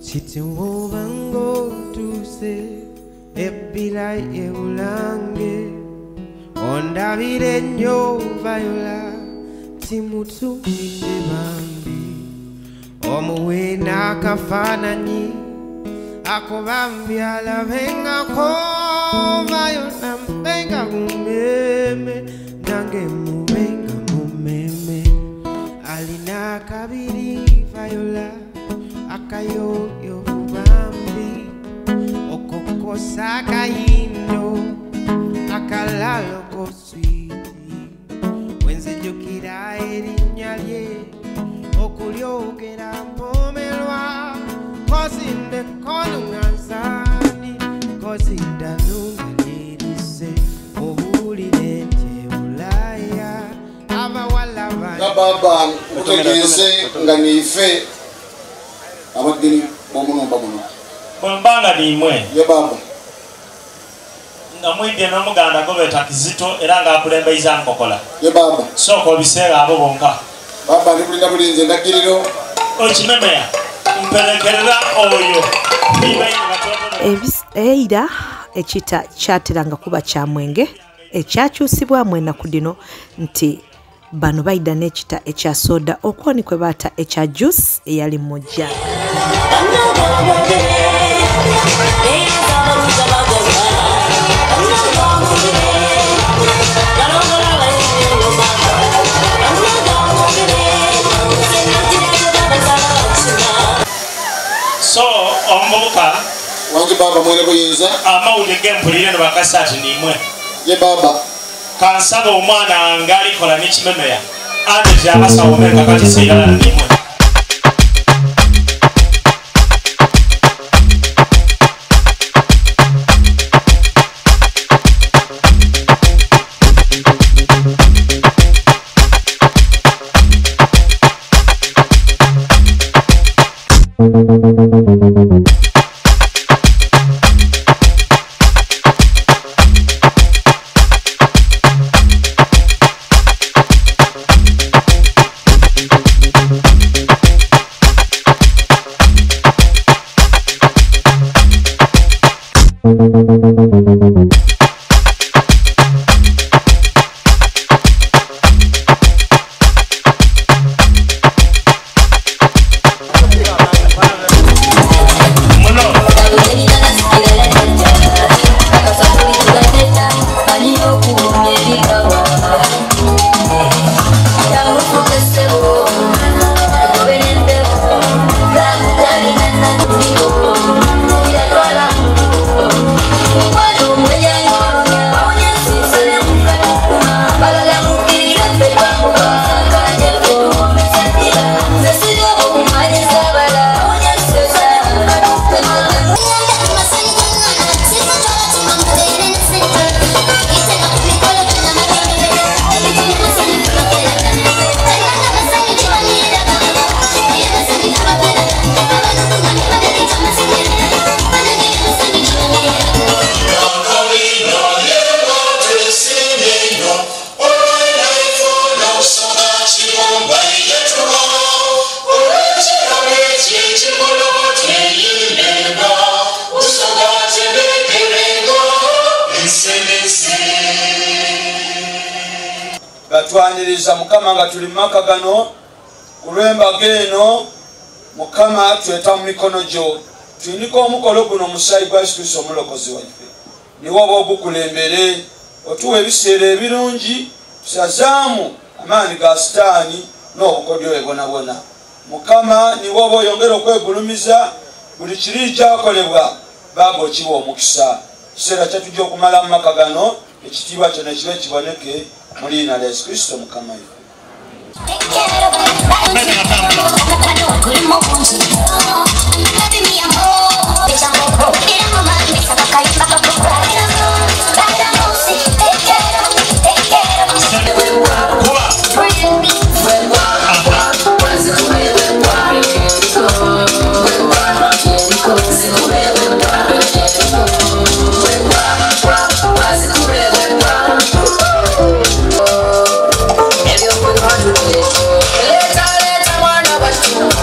Chitimbo bango tuse ebila eulange onda virenyo viola timutu bambi omuwena kafananyi akobambya la venga ko viola mbenga kumeme nange mubenga mumeme alina kabiri viola akayo yo bambi okoko sakayindo akalalo ko sweeti wenze jokira erinyalye okulyogera mpomelwa kozinde konungansani kozinda nungalirize obulire nte ulaya abawala baba utegeze nga nife abadini bomunomba muno mbanga nimwe ye baba nga mwidde n'omuganda gobeta Kizito era nga akulembeiza nkokola ye baba soko biseera abo bonka baba ndikulinda bulinze ndagiriro okimemeya mperekerera oyo eira ekita kyateranga kuba kya mwenge ekyakyusibwamu ennaku dino nti bano baida n'ekita ekya soda okwoni kwe baata ekya juice eyali mujja so omuvubuka wange baba mwene buyinza amawulire g'empulire ne bakasa ati nimwe ye baba kansaba omwana nga alikola n'ekimemeya ate gy'abasawo meka kati seerala nimwe Batwaniriza mukama nga tuli maka gano kulwembaga eno mukama tweta mu mikono gyo tuyiniko omukolo guno musayi gwa Yesu Kristo omulokozi waffe niwo oba ogukulembere otuwa ebiseera ebirungi tusazaamu amaani ga sitaani n'obukodyo ebonabona mukama niwo oba oyongera okwegulumiza buli kiri kyakolebwa baba okiwa omukisa kiseera kyatujja okumala mu maka gano ekitiibwa kyonna kibe kiboneke mu liina lya Yesu Kristo mukama waffe.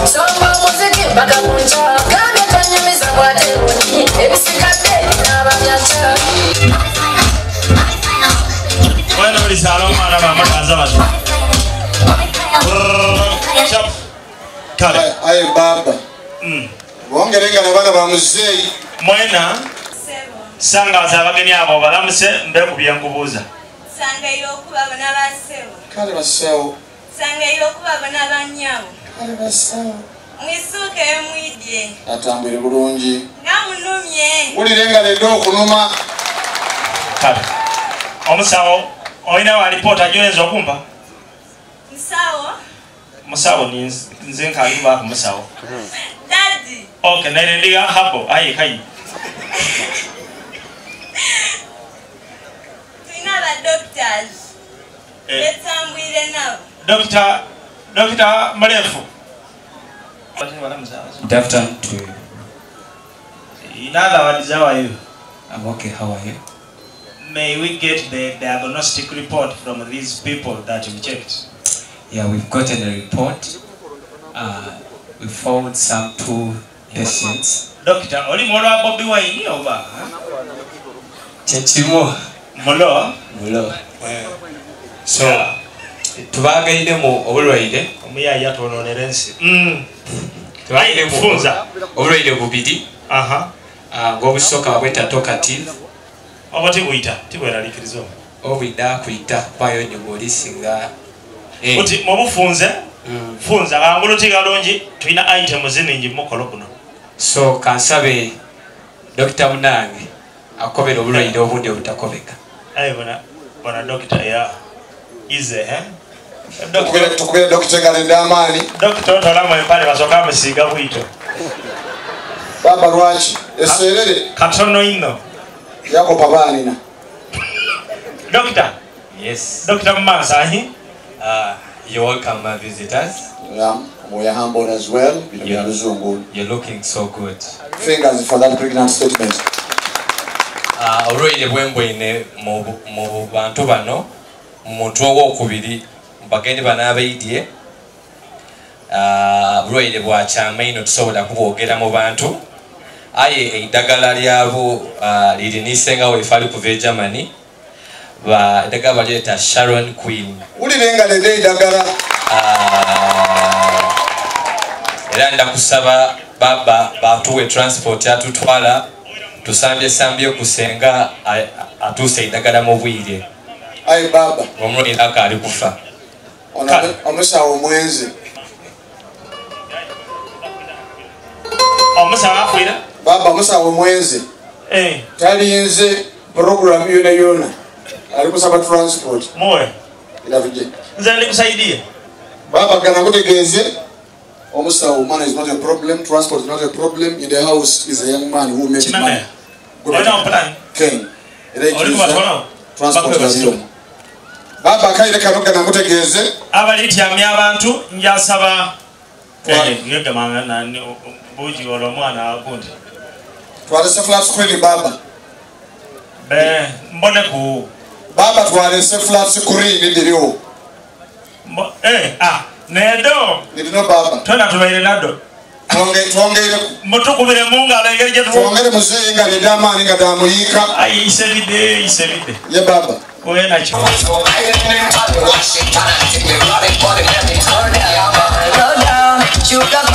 So Kale. Aye baba. Wongerenga nabana ba muzeyi. Mwena. Sanga azabageni abo balamuse mbeku byankubuza. Sanga yokuba bana basewo. Kale basewo. Sanga yokuba bana banyawo. Kale basewo. Mwisuke mwidye. Atambire bulungi. Namunumye. Ulirenga ledo okunuma. Kale. Omusawo oyina wa report ajoyeza okumpa. Musawo. Musawo ni nze nkali ba ku musawo. Daddy. Okay, nene ndiga hapo. Aye kai. Tuina ba doctors. Betambwire nabo. Doctor Malefu. Good afternoon to you. In other words, how are you? I'm okay, how are you? May we get the diagnostic report from these people that you checked? Yeah, we've gotten a report. We found some 2 patients. Doctor, only more about Bobby Wine over. Chechimo. Molo? Molo. So, tubagaide mu obulwaire. Omuya yatononerense. Tubagaide mu funza. Obulwaire bubidi. Ng'obusooka babweta talkative. Obati buyita, tibweralikirizo. Obwida kuyita kwayo nyumolisinga. Oti mubufunze? Funza bangulu tigalongi tulina item ziningi mukolo kuno. So kansabe Dr. Munange akobera obulwaire obundi obutakobeka. Ayi bona doctor ya ize Tukubira Dr. Galenda amani. Doctor otolamo empale basoka amesiga bwito. Baba lwaki eserere katono ino yako pabanina. Doctor. Yes. Dr. Mansahi. You're welcome, my visitors. We are humbled as well. You're looking so good. Fingers for that pregnant statement. Already bwembwine mu bantu bano omuntu owokubiri bagende banabaidye bulwaire bwakyama ino tusobola kubwogera mu bantu aye eddagala lyabo lirinisenga weefali kuva e Germany eddagala balyeta Sharon Queen. Ulirenga lede eddagala. Era ndakusaba baba batuwe transport atutwala tusambye kusenga atuse eddagala mu bwire. Aye baba. Omulwaire akaali kufa. Omusawo omwenzi. Omusawo akwira? Baba omusawo omwenzi. Talinze program yona. Ali kusaba transport. Moyo. Ilavije. Nze ndikusaidia. Baba kana kutegeze. Omusawo man is not a problem. Transport is not a problem. In the house is a young man who makes money. Good plan. Ken. Transport is home. Baba kaire kanoga na kutegeze. Abalityamya abantu njasaba yega mangana buji wala mwana akundi. Twalese flat screen baba. Mbone ku baba twalese flat screen ndiriwo. Nedo. Ndino baba. Twenda tubaire nado. Twongere mutukubire munga lengeje twongere muzeyi nga ledamani nga damuyika. Ayi isebide. Ye baba. Oyena kyo. Sugar